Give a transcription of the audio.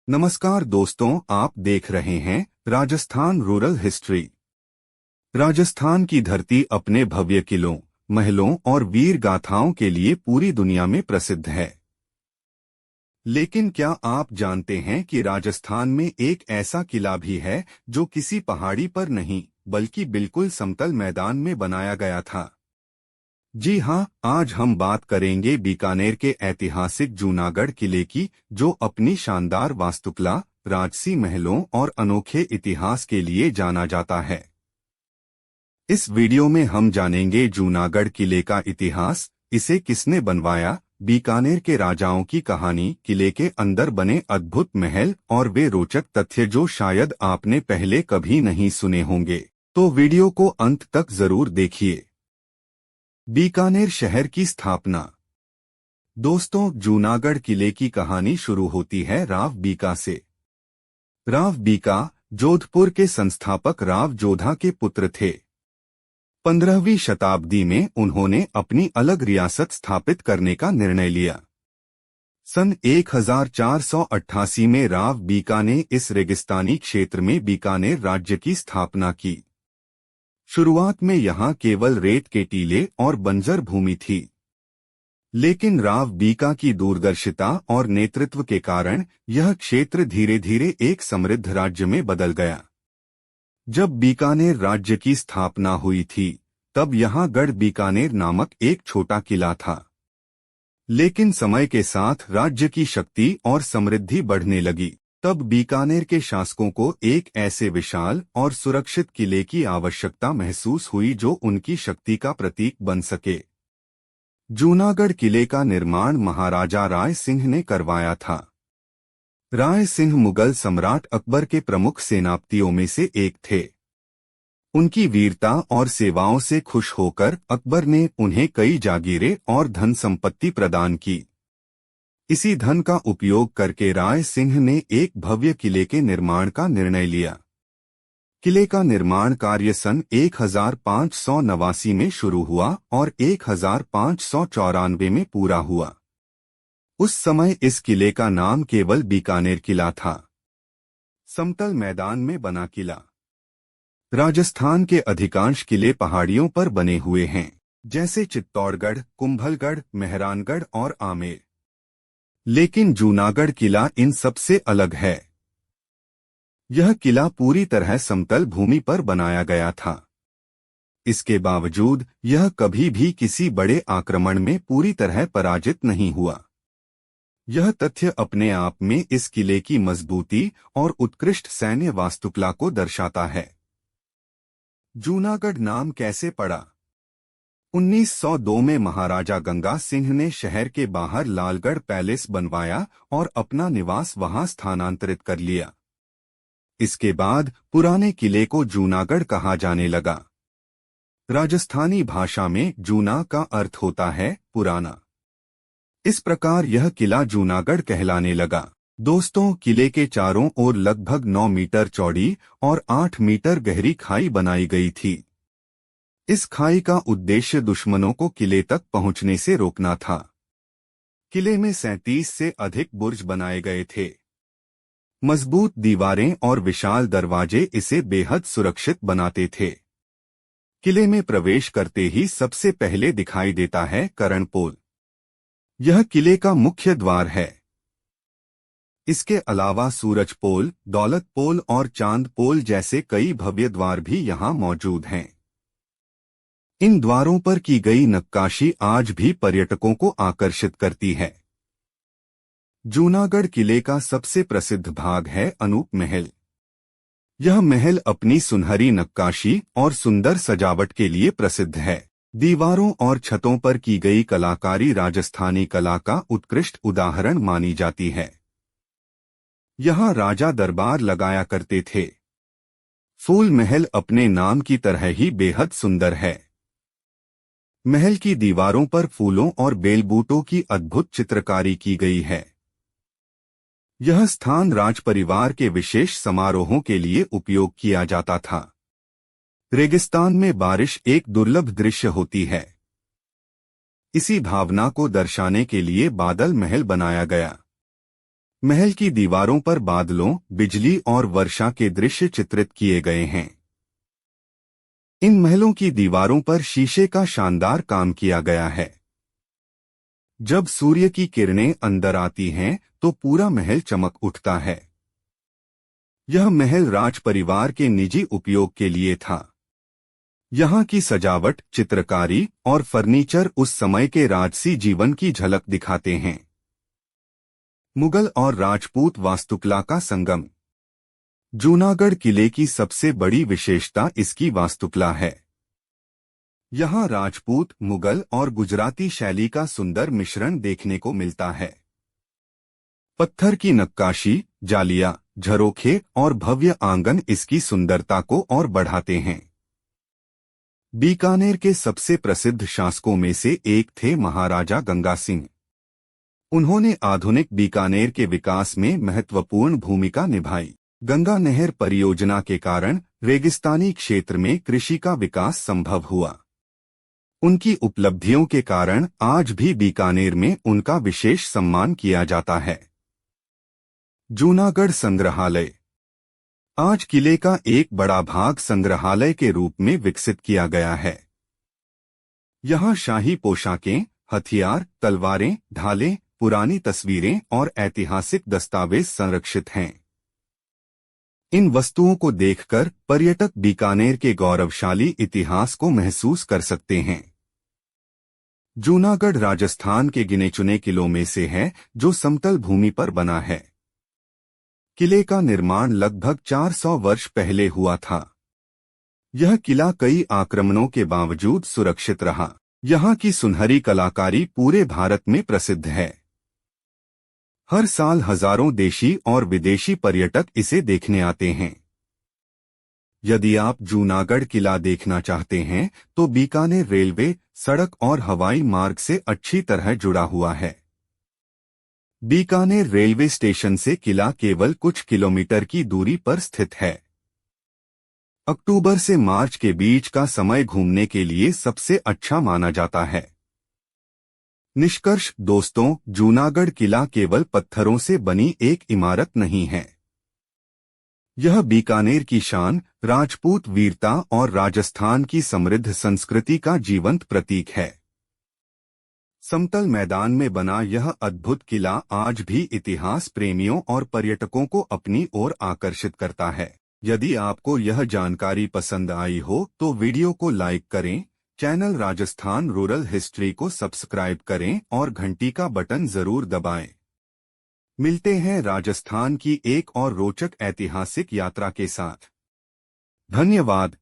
नमस्कार दोस्तों, आप देख रहे हैं राजस्थान रूरल हिस्ट्री। राजस्थान की धरती अपने भव्य किलों, महलों और वीर गाथाओं के लिए पूरी दुनिया में प्रसिद्ध है। लेकिन क्या आप जानते हैं कि राजस्थान में एक ऐसा किला भी है जो किसी पहाड़ी पर नहीं बल्कि बिल्कुल समतल मैदान में बनाया गया था। जी हाँ, आज हम बात करेंगे बीकानेर के ऐतिहासिक जूनागढ़ किले की, जो अपनी शानदार वास्तुकला, राजसी महलों और अनोखे इतिहास के लिए जाना जाता है। इस वीडियो में हम जानेंगे जूनागढ़ किले का इतिहास, इसे किसने बनवाया, बीकानेर के राजाओं की कहानी, किले के अंदर बने अद्भुत महल और वे रोचक तथ्य जो शायद आपने पहले कभी नहीं सुने होंगे। तो वीडियो को अंत तक जरूर देखिए। बीकानेर शहर की स्थापना। दोस्तों, जूनागढ़ किले की कहानी शुरू होती है राव बीका से। राव बीका जोधपुर के संस्थापक राव जोधा के पुत्र थे। 15वीं शताब्दी में उन्होंने अपनी अलग रियासत स्थापित करने का निर्णय लिया। सन 1488 में राव बीका ने इस रेगिस्तानी क्षेत्र में बीकानेर राज्य की स्थापना की। शुरुआत में यहाँ केवल रेत के टीले और बंजर भूमि थी, लेकिन राव बीका की दूरदर्शिता और नेतृत्व के कारण यह क्षेत्र धीरे धीरे एक समृद्ध राज्य में बदल गया। जब बीकानेर राज्य की स्थापना हुई थी, तब यहाँ गढ़ बीकानेर नामक एक छोटा किला था। लेकिन समय के साथ राज्य की शक्ति और समृद्धि बढ़ने लगी। तब बीकानेर के शासकों को एक ऐसे विशाल और सुरक्षित किले की आवश्यकता महसूस हुई जो उनकी शक्ति का प्रतीक बन सके। जूनागढ़ किले का निर्माण महाराजा राय सिंह ने करवाया था। राय सिंह मुगल सम्राट अकबर के प्रमुख सेनापतियों में से एक थे। उनकी वीरता और सेवाओं से खुश होकर अकबर ने उन्हें कई जागीरें और धन संपत्ति प्रदान की। इसी धन का उपयोग करके राय सिंह ने एक भव्य किले के निर्माण का निर्णय लिया। किले का निर्माण कार्य सन 1589 में शुरू हुआ और 1594 में पूरा हुआ। उस समय इस किले का नाम केवल बीकानेर किला था। समतल मैदान में बना किला। राजस्थान के अधिकांश किले पहाड़ियों पर बने हुए हैं, जैसे चित्तौड़गढ़, कुंभलगढ़, मेहरानगढ़ और आमेर। लेकिन जूनागढ़ किला इन सबसे अलग है। यह किला पूरी तरह समतल भूमि पर बनाया गया था। इसके बावजूद यह कभी भी किसी बड़े आक्रमण में पूरी तरह पराजित नहीं हुआ। यह तथ्य अपने आप में इस किले की मजबूती और उत्कृष्ट सैन्य वास्तुकला को दर्शाता है। जूनागढ़ नाम कैसे पड़ा? 1902 में महाराजा गंगा सिंह ने शहर के बाहर लालगढ़ पैलेस बनवाया और अपना निवास वहां स्थानांतरित कर लिया। इसके बाद पुराने किले को जूनागढ़ कहा जाने लगा। राजस्थानी भाषा में जूना का अर्थ होता है पुराना। इस प्रकार यह किला जूनागढ़ कहलाने लगा। दोस्तों, किले के चारों ओर लगभग 9 मीटर चौड़ी और 8 मीटर गहरी खाई बनाई गई थी। इस खाई का उद्देश्य दुश्मनों को किले तक पहुंचने से रोकना था। किले में 37 से अधिक बुर्ज बनाए गए थे। मजबूत दीवारें और विशाल दरवाजे इसे बेहद सुरक्षित बनाते थे। किले में प्रवेश करते ही सबसे पहले दिखाई देता है करणपोल। यह किले का मुख्य द्वार है। इसके अलावा सूरज पोल, दौलत पोल और चांद पोल जैसे कई भव्य द्वार भी यहाँ मौजूद हैं। इन द्वारों पर की गई नक्काशी आज भी पर्यटकों को आकर्षित करती है। जूनागढ़ किले का सबसे प्रसिद्ध भाग है अनूप महल। यह महल अपनी सुनहरी नक्काशी और सुंदर सजावट के लिए प्रसिद्ध है। दीवारों और छतों पर की गई कलाकारी राजस्थानी कला का उत्कृष्ट उदाहरण मानी जाती है। यहाँ राजा दरबार लगाया करते थे। फूल महल अपने नाम की तरह ही बेहद सुंदर है। महल की दीवारों पर फूलों और बेलबूटों की अद्भुत चित्रकारी की गई है। यह स्थान राजपरिवार के विशेष समारोहों के लिए उपयोग किया जाता था। रेगिस्तान में बारिश एक दुर्लभ दृश्य होती है। इसी भावना को दर्शाने के लिए बादल महल बनाया गया। महल की दीवारों पर बादलों, बिजली और वर्षा के दृश्य चित्रित किए गए हैं। इन महलों की दीवारों पर शीशे का शानदार काम किया गया है। जब सूर्य की किरणें अंदर आती हैं तो पूरा महल चमक उठता है। यह महल राज परिवार के निजी उपयोग के लिए था। यहाँ की सजावट, चित्रकारी और फर्नीचर उस समय के राजसी जीवन की झलक दिखाते हैं। मुगल और राजपूत वास्तुकला का संगम। जूनागढ़ किले की सबसे बड़ी विशेषता इसकी वास्तुकला है। यहाँ राजपूत, मुगल और गुजराती शैली का सुंदर मिश्रण देखने को मिलता है। पत्थर की नक्काशी, जालियां, झरोखे और भव्य आंगन इसकी सुंदरता को और बढ़ाते हैं। बीकानेर के सबसे प्रसिद्ध शासकों में से एक थे महाराजा गंगा सिंह। उन्होंने आधुनिक बीकानेर के विकास में महत्वपूर्ण भूमिका निभाई। गंगा नहर परियोजना के कारण रेगिस्तानी क्षेत्र में कृषि का विकास संभव हुआ। उनकी उपलब्धियों के कारण आज भी बीकानेर में उनका विशेष सम्मान किया जाता है। जूनागढ़ संग्रहालय। आज किले का एक बड़ा भाग संग्रहालय के रूप में विकसित किया गया है। यहाँ शाही पोशाकें, हथियार, तलवारें, ढालें, पुरानी तस्वीरें और ऐतिहासिक दस्तावेज संरक्षित हैं। इन वस्तुओं को देखकर पर्यटक बीकानेर के गौरवशाली इतिहास को महसूस कर सकते हैं। जूनागढ़ राजस्थान के गिने-चुने किलों में से है जो समतल भूमि पर बना है। किले का निर्माण लगभग 400 वर्ष पहले हुआ था। यह किला कई आक्रमणों के बावजूद सुरक्षित रहा। यहाँ की सुनहरी कलाकारी पूरे भारत में प्रसिद्ध है। हर साल हजारों देशी और विदेशी पर्यटक इसे देखने आते हैं। यदि आप जूनागढ़ किला देखना चाहते हैं तो बीकानेर रेलवे, सड़क और हवाई मार्ग से अच्छी तरह जुड़ा हुआ है। बीकानेर रेलवे स्टेशन से किला केवल कुछ किलोमीटर की दूरी पर स्थित है। अक्टूबर से मार्च के बीच का समय घूमने के लिए सबसे अच्छा माना जाता है। निष्कर्ष दोस्तों, जूनागढ़ किला केवल पत्थरों से बनी एक इमारत नहीं है। यह बीकानेर की शान, राजपूत वीरता और राजस्थान की समृद्ध संस्कृति का जीवंत प्रतीक है। समतल मैदान में बना यह अद्भुत किला आज भी इतिहास प्रेमियों और पर्यटकों को अपनी ओर आकर्षित करता है। यदि आपको यह जानकारी पसंद आई हो तो वीडियो को लाइक करें, चैनल राजस्थान रूरल हिस्ट्री को सब्सक्राइब करें और घंटी का बटन जरूर दबाएं। मिलते हैं राजस्थान की एक और रोचक ऐतिहासिक यात्रा के साथ। धन्यवाद।